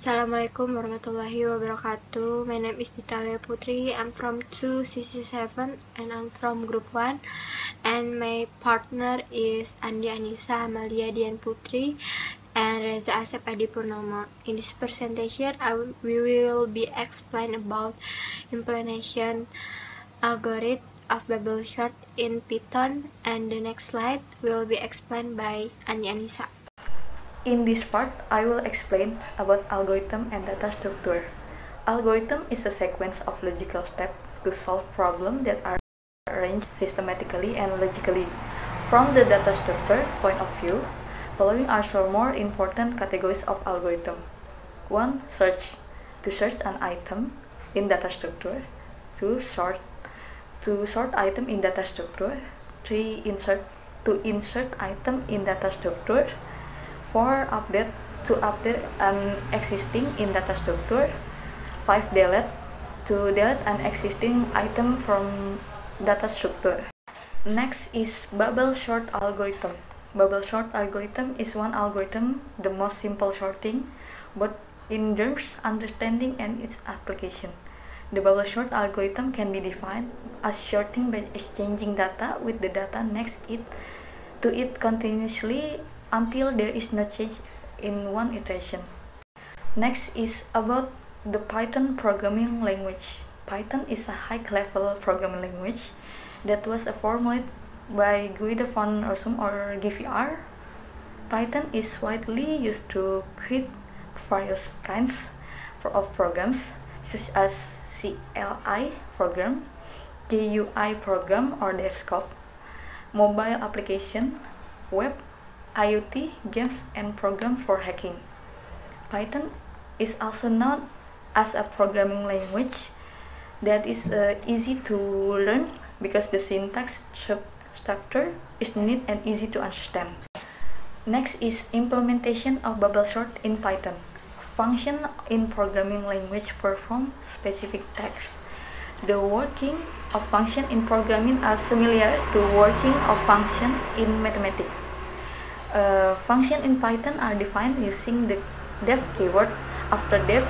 Assalamualaikum warahmatullahi wabarakatuh. My name is Ditalia Putri. I'm from 2CC7 and I'm from group 1. And my partner is Andi Anissa Amalia Dian Putri and Reza Asep Adi Purnama. In this presentation, we will be explain about implementation algorithm of bubble sort in Python, and the next slide will be explained by Andi Anissa. In this part, I will explain about algorithm and data structure. Algorithm is a sequence of logical steps to solve problems that are arranged systematically and logically. From the data structure point of view, following are some more important categories of algorithm. 1. Search, to search an item in data structure. 2. Sort, to sort item in data structure. 3. Insert, to insert item in data structure. 4. Update, to update an existing in data structure. 5. Delete, to delete an existing item from data structure. Next is bubble sort algorithm. Bubble sort algorithm is one algorithm, the most simple sorting, but in terms understanding and its application. The bubble sort algorithm can be defined as sorting by exchanging data with the data next to it continuously until there is no change in one iteration. Next is about the Python programming language. Python is a high-level programming language that was formulated by Guido van Rossum or GVR. Python is widely used to create various kinds of programs such as CLI program, GUI program or desktop, mobile application, web, IoT, games, and programs for hacking. Python is also known as a programming language that is easy to learn because the syntax structure is neat and easy to understand. Next is implementation of bubble sort in Python. Function in programming language perform specific tasks. The working of function in programming are similar to working of function in mathematics. Function in Python are defined using the def keyword. After def,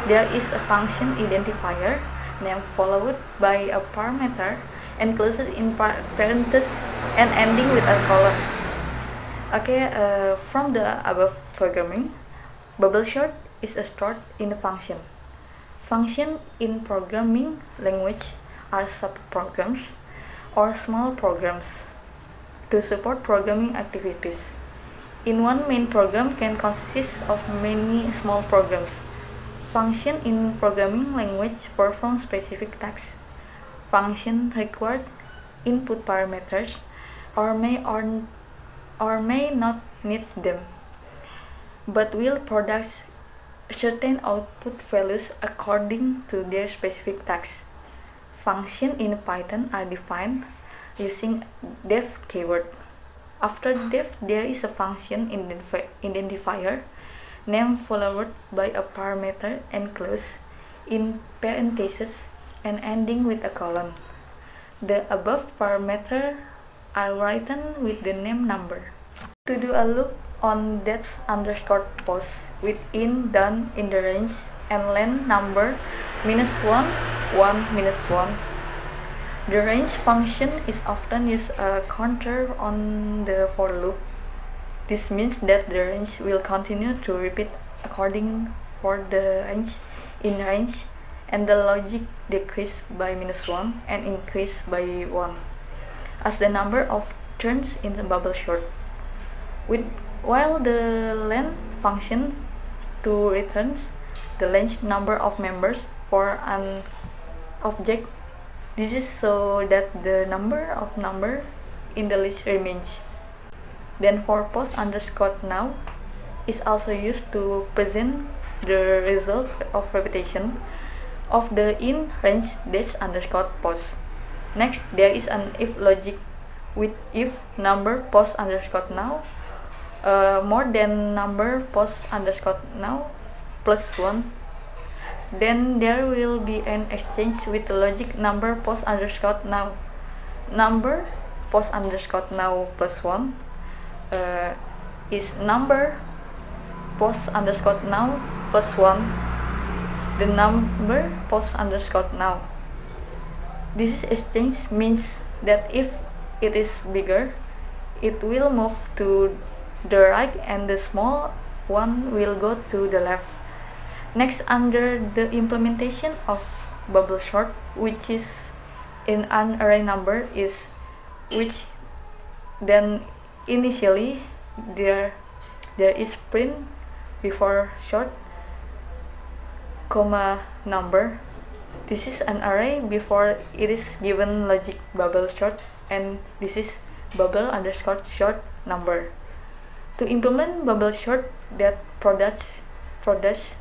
there is a function identifier name followed by a parameter enclosed in parentheses and ending with a colon. From the above programming, bubble sort is stored in a function. Function in programming language are subprograms or small programs to support programming activities. In one main program can consist of many small programs. Function in programming language perform specific tasks. Function required input parameters or may not need them, but will produce certain output values according to their specific tasks. Function in Python are defined using def keyword. After def, there is a function identifier name followed by a parameter enclosed in parentheses and ending with a colon. The above parameters are written with the name number. To do a loop on that_post with in done in the range and length number -1, 1, -1. The range function is often used a counter on the for loop. This means that the range will continue to repeat according for the range in range, and the logic decrease by -1 and increase by 1 as the number of turns in the bubble sort. While the length function to returns the length number of members for an object. This is so that the number in the list remains. Then for post_now is also used to present the result of repetition of the in range dash_post. Next, there is an if logic with if number post_now more than number post_now +1. Then there will be an exchange with the logic number post_now. Number post_now +1 is number post_now plus 1, the number post underscore now. This exchange means that if it is bigger, it will move to the right and the small one will go to the left. Next, under the implementation of bubble sort, which is in an array number, is which then initially there is print before sort, comma number. This is an array before it is given logic bubble sort, and this is bubble underscore sort number. To implement bubble sort that produce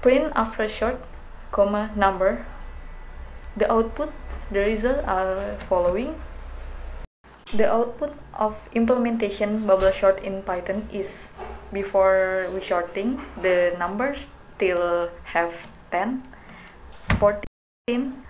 print after sort, comma number, the result are following. The output of implementation bubble sort in Python is, before we sorting, the numbers still have 10, 14,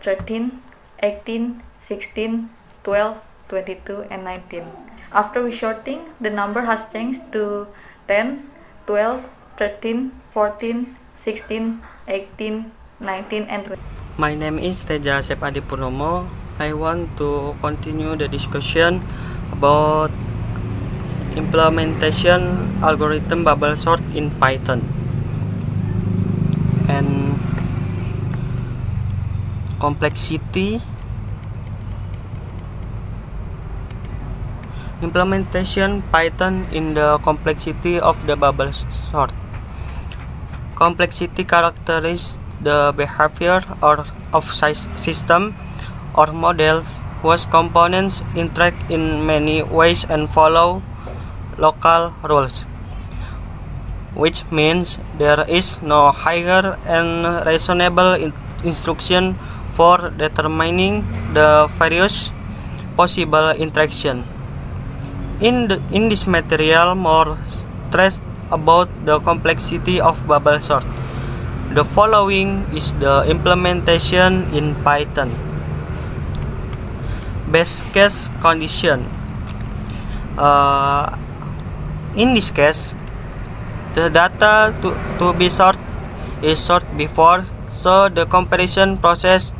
13, 18, 16, 12, 22, and 19. After we sorting, the number has changed to 10, 12, 13, 14, 16, 18, 19, and 20. My name is Teja Asep Adi Purnomo. I want to continue the discussion about implementation algorithm bubble sort in Python and complexity. Implementation Python in the complexity of the bubble sort. Complexity characterizes the behavior of system or models whose components interact in many ways and follow local rules, which means there is no higher and reasonable instruction for determining the various possible interaction. In this material, more stressed about the complexity of bubble sort. The following is the implementation in Python. Best case condition. In this case, the data to be sorted is sorted before, so the comparison process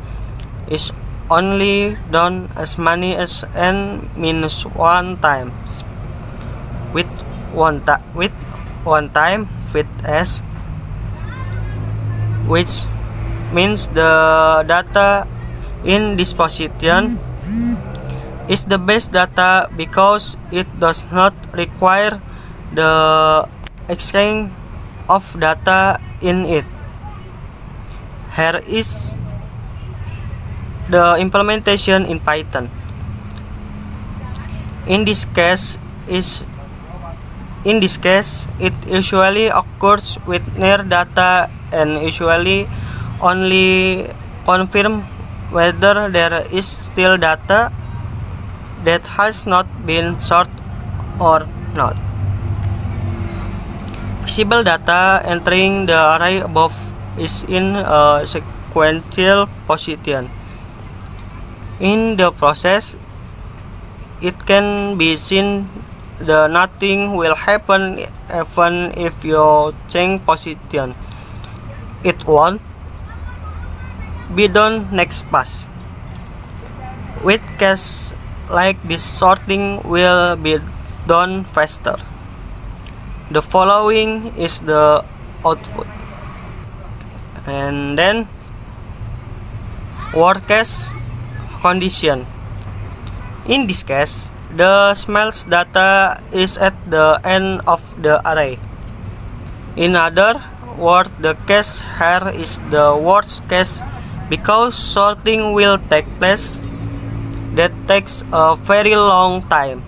is only done as many as n minus 1 times, with one time fit s, which means the data in this position is the best data because it does not require the exchange of data in it. Here is the implementation in Python. In this case, it usually occurs with near data and usually only confirm whether there is still data that has not been sorted or not. Visible data entering the array above is in a sequential position. In the process, it can be seen that nothing will happen even if you change position. It won't be done next pass. With case like this, sorting will be done faster. The following is the output. And then worst case condition. In this case, the smallest data is at the end of the array. In other words, the case here is the worst case because sorting will take place. That takes a very long time.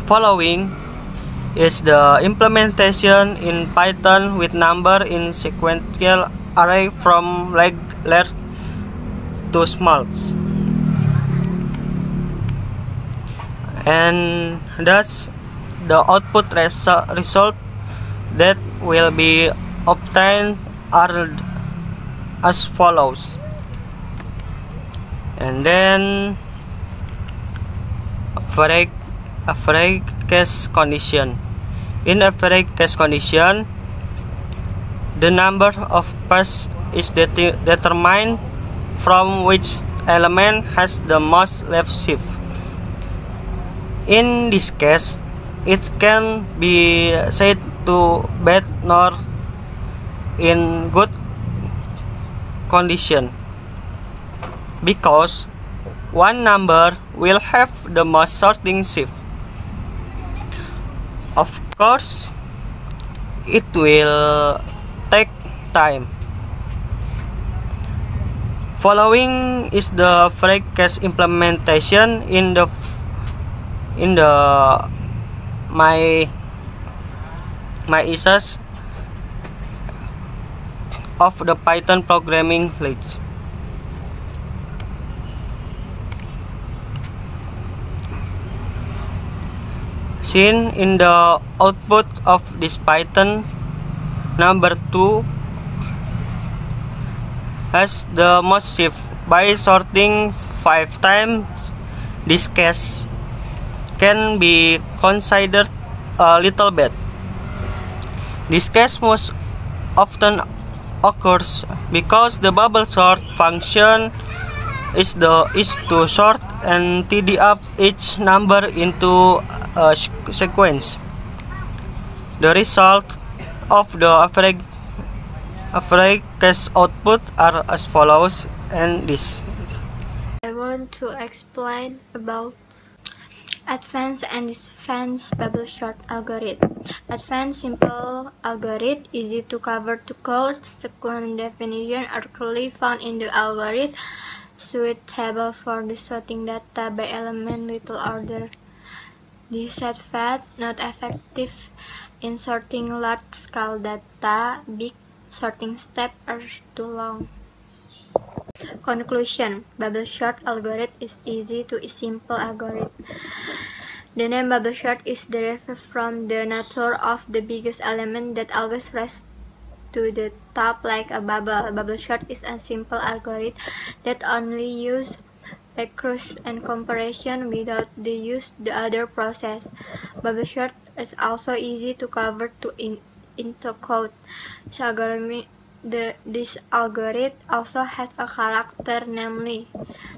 Following is the implementation in Python with number in sequential array from large to small, and thus the output result that will be obtained are as follows. And then average case condition. In average case condition, The number of passes is determined from which element has the most left shift. In this case, it can be said to bad nor in good condition, because one number will have the most sorting shift. Of course, it will take time. Following is the free case implementation in the my issues of the Python programming language. Seen in the output of this Python, number 2 has the most shift by sorting 5 times. This case can be considered a little bad. This case most often occurs because the bubble sort function is to sort and tidy up each number into a sequence. The result of the average case output are as follows, and this. I want to explain about advanced and advanced bubble sort algorithm. Advanced simple algorithm, easy to cover to code, sequence definition are clearly found in the algorithm, suitable for the sorting data by element little order. This set fast, not effective in sorting large-scale data. Big sorting steps are too long. Conclusion: bubble sort algorithm is easy to simple algorithm. The name bubble sort is derived from the nature of the biggest element that always rises to the top like a bubble. Bubble sort is a simple algorithm that only uses recursion and comparison without the use the other process. Bubble sort is also easy to cover into code. This algorithm also has a character, namely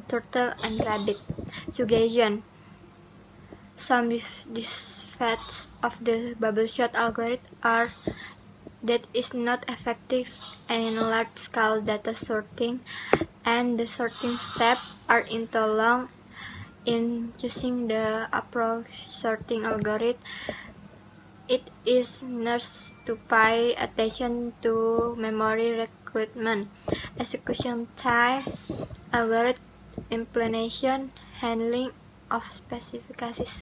turtle and rabbit. Suggestion: some defects of the bubble sort algorithm are that it's not effective in large-scale data sorting, and the sorting steps are too long. In choosing the approach sorting algorithm, it is necessary to pay attention to memory recruitment, execution time, algorithm implementation, handling of specifications.